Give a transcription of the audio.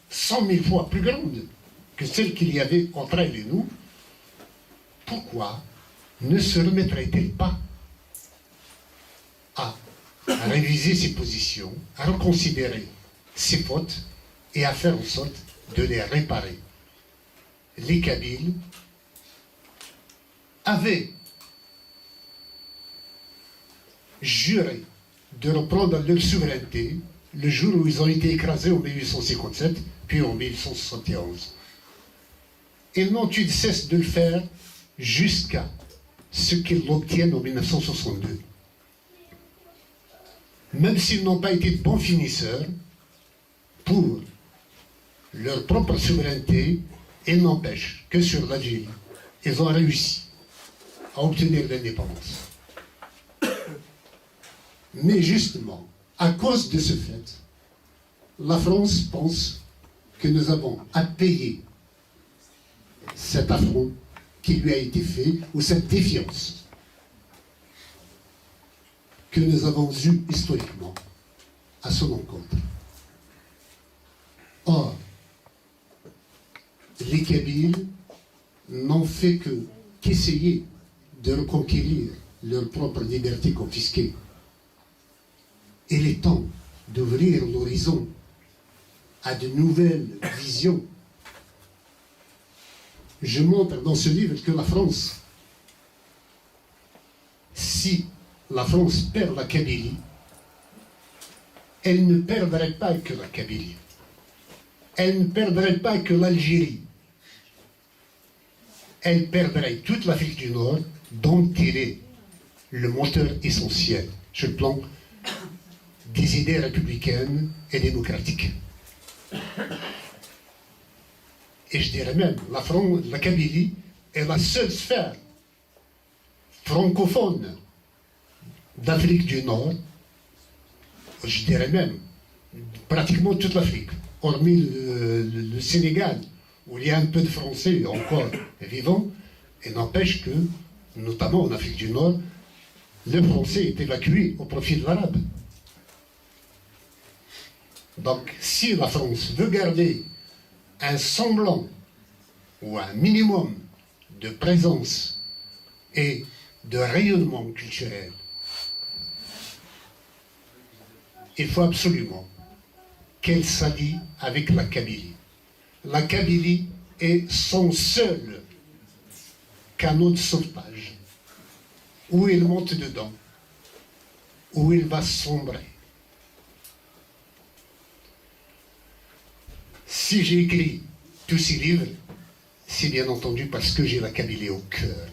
100 000 fois plus grande que celle qu'il y avait entre elle et nous, pourquoi ne se remettrait-elle pas à réviser ses positions, à reconsidérer ses fautes et à faire en sorte de les réparer? Les Kabyles avaient juré de reprendre leur souveraineté le jour où ils ont été écrasés en 1857, puis en 1871. Ils n'ont eu de cesse de le faire jusqu'à ce qu'ils l'obtiennent en 1962. Même s'ils n'ont pas été de bons finisseurs, pour leur propre souveraineté, il n'empêche que sur l'Algérie, ils ont réussi à obtenir l'indépendance. Mais justement, à cause de ce fait, la France pense que nous avons à payer cet affront qui lui a été fait, ou cette défiance que nous avons eue historiquement à son encontre. Or, les Kabyles n'ont fait qu'essayer de reconquérir leur propre liberté confisquée. Il est temps d'ouvrir l'horizon à de nouvelles visions. Je montre dans ce livre que la France, si la France perd la Kabylie, elle ne perdrait pas que la Kabylie. Elle ne perdrait pas que l'Algérie. Elle perdrait toute l'Afrique du Nord, dont elle est le moteur essentiel sur le plan des idées républicaines et démocratiques. Et je dirais même, la Kabylie est la seule sphère francophone d'Afrique du Nord, je dirais même, pratiquement toute l'Afrique, hormis le Sénégal, où il y a un peu de Français encore vivants, et n'empêche que, notamment en Afrique du Nord, le Français est évacué au profit de l'arabe. Donc, si la France veut garder un semblant ou un minimum de présence et de rayonnement culturel, il faut absolument qu'elle s'allie avec la Kabylie. La Kabylie est son seul canot de sauvetage. Où il monte dedans, où il va sombrer. Si j'ai écrit tous ces livres, c'est bien entendu parce que j'ai la Kabylie au cœur.